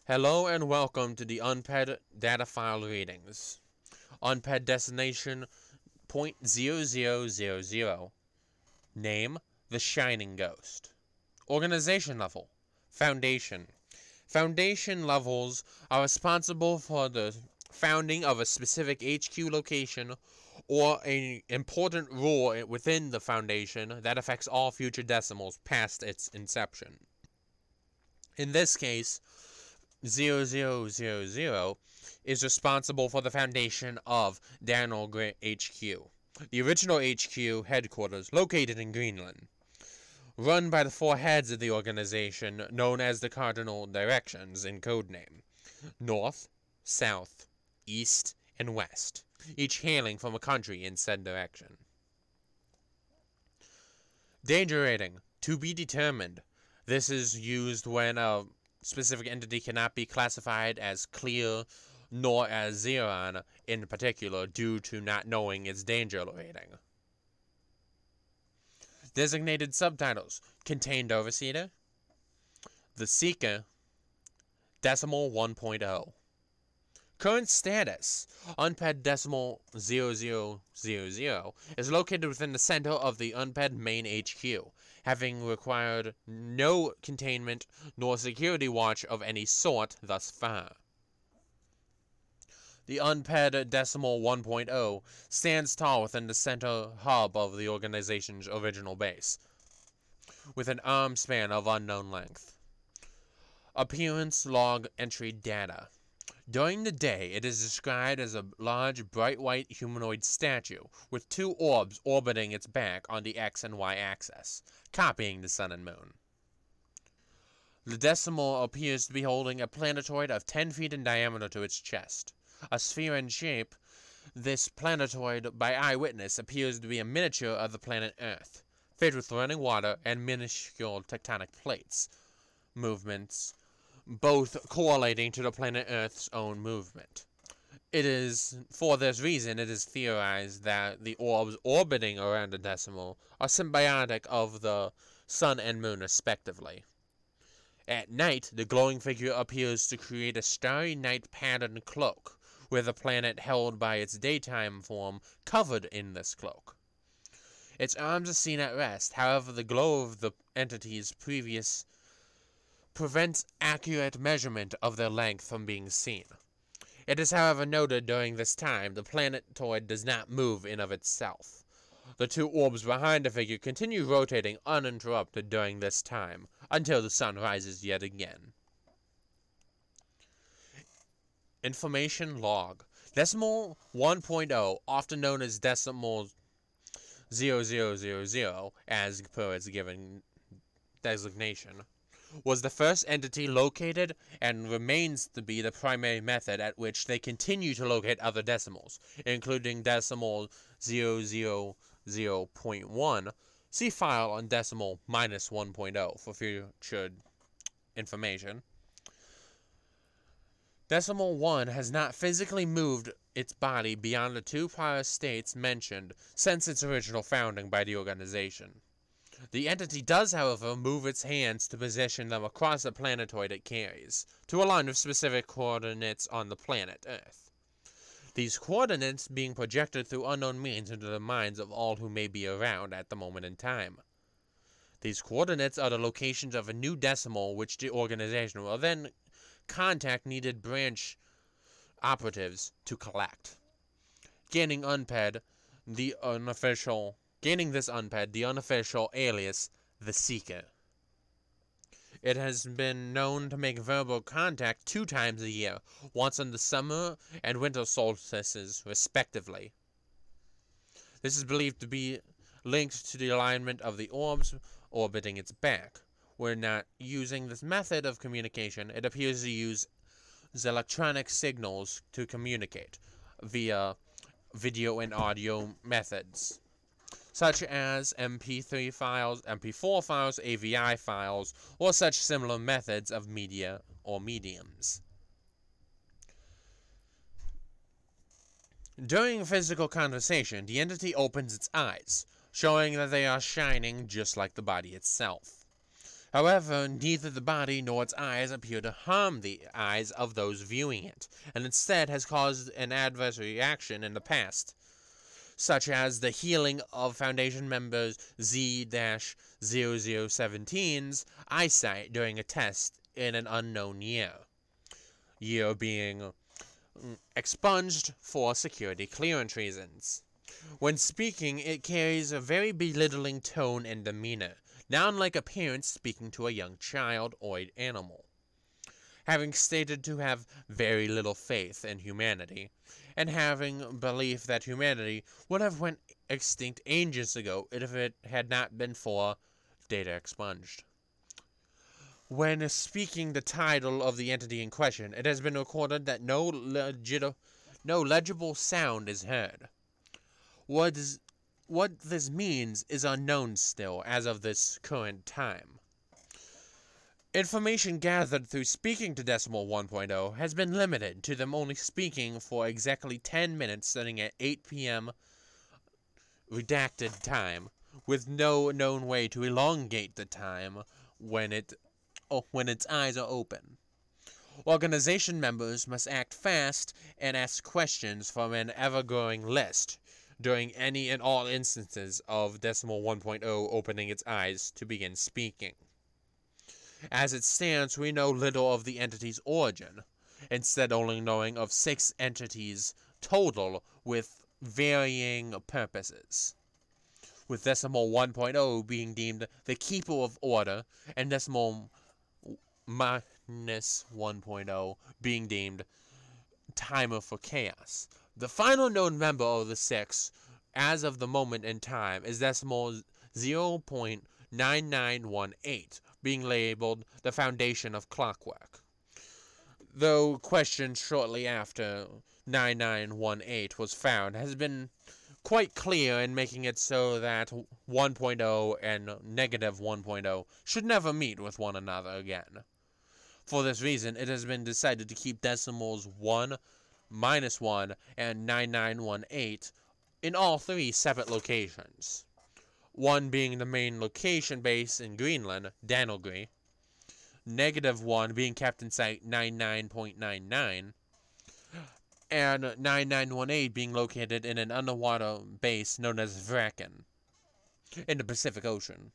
Hello and welcome to the U.N.P.E.D data file readings. U.N.P.E.D destination .0000. Name, The Shining Ghost. Organization level, Foundation. Foundation levels are responsible for the founding of a specific HQ location or an important rule within the Foundation that affects all future decimals past its inception. In this case, 0000 is responsible for the foundation of Daniel HQ, the original HQ headquarters located in Greenland, run by the four heads of the organization known as the Cardinal Directions in codename: North, South, East, and West, each hailing from a country in said direction. Danger rating, to be determined. This is used when a specific entity cannot be classified as clear nor as xeron in particular due to not knowing its danger rating. Designated subtitles: Contained Overseer, The Seeker, Decimal 1.0. Current status: U.N.P.E.D Decimal 0000 is located within the center of the U.N.P.E.D main HQ, having required no containment nor security watch of any sort thus far. The U.N.P.E.D Decimal 1.0 stands tall within the center hub of the organization's original base, with an arm span of unknown length. Appearance log entry data. During the day, it is described as a large, bright white humanoid statue with two orbs orbiting its back on the X and Y axis, copying the sun and moon. The decimal appears to be holding a planetoid of 10 feet in diameter to its chest. A sphere in shape, this planetoid, by eyewitness, appears to be a miniature of the planet Earth, filled with running water and minuscule tectonic plates movements, both correlating to the planet Earth's own movement. It is, for this reason, it is theorized that the orbs orbiting around the decimal are symbiotic of the sun and moon respectively. At night, the glowing figure appears to create a starry night patterned cloak, with the planet held by its daytime form covered in this cloak. Its arms are seen at rest, however the glow of the entity's previous prevents accurate measurement of their length from being seen. It is however noted during this time the planetoid does not move in of itself. The two orbs behind the figure continue rotating uninterrupted during this time, until the sun rises yet again. Information log. Decimal 1.0, often known as Decimal 0000, as per its given designation, was the first entity located and remains to be the primary method at which they continue to locate other decimals, including decimal 000.1. See file on decimal -1.0 for future information. Decimal 1 has not physically moved its body beyond the two prior states mentioned since its original founding by the organization. The entity does, however, move its hands to position them across the planetoid it carries, to align with specific coordinates on the planet Earth. These coordinates being projected through unknown means into the minds of all who may be around at the moment in time. These coordinates are the locations of a new decimal which the organization will then contact needed branch operatives to collect. Gaining this U.N.P.E.D, the unofficial alias, The Seeker. It has been known to make verbal contact 2 times a year, once on the summer and winter solstices, respectively. This is believed to be linked to the alignment of the orbs orbiting its back. When not using this method of communication, it appears to use electronic signals to communicate via video and audio methods, such as MP3 files, MP4 files, AVI files, or such similar methods of media or mediums. During physical conversation, the entity opens its eyes, showing that they are shining just like the body itself. However, neither the body nor its eyes appear to harm the eyes of those viewing it, and instead has caused an adverse reaction in the past, such as the healing of Foundation members Z-0017's eyesight during a test in an unknown year being expunged for security clearance reasons. When speaking, it carries a very belittling tone and demeanor, not unlike a parent speaking to a young child or animal. Having stated to have very little faith in humanity, and having belief that humanity would have went extinct ages ago if it had not been for data expunged. When speaking the title of the entity in question, it has been recorded that no legible sound is heard. What this means is unknown still as of this current time. Information gathered through speaking to Decimal 1.0 has been limited to them only speaking for exactly 10 minutes starting at 8 p.m. redacted time, with no known way to elongate the time when its eyes are open. Organization members must act fast and ask questions from an ever-growing list during any and all instances of Decimal 1.0 opening its eyes to begin speaking. As it stands, we know little of the entity's origin, instead only knowing of 6 entities total with varying purposes, with Decimal 1.0 being deemed the keeper of order and Decimal minus 1.0 being deemed timer for chaos. The final known member of the 6, as of the moment in time, is Decimal 0.9918, being labeled the foundation of clockwork. Though questioned shortly after 9918 was found, has been quite clear in making it so that 1.0 and negative 1.0 should never meet with one another again. For this reason, it has been decided to keep decimals 1, minus 1, and 9918 in all 3 separate locations. 1 being the main location base in Greenland, Danelgri, negative 1 being kept in Site 99.99, and 9918 being located in an underwater base known as Vraken, in the Pacific Ocean.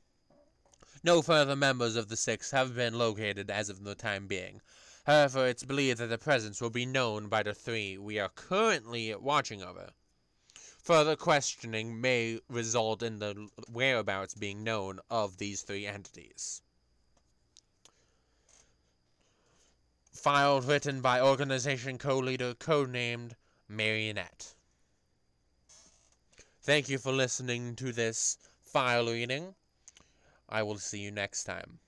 No further members of the 6 have been located as of the time being. However, it's believed that their presence will be known by the 3 we are currently watching over. Further questioning may result in the whereabouts being known of these 3 entities. File written by organization co-leader codenamed Marionette. Thank you for listening to this file reading. I will see you next time.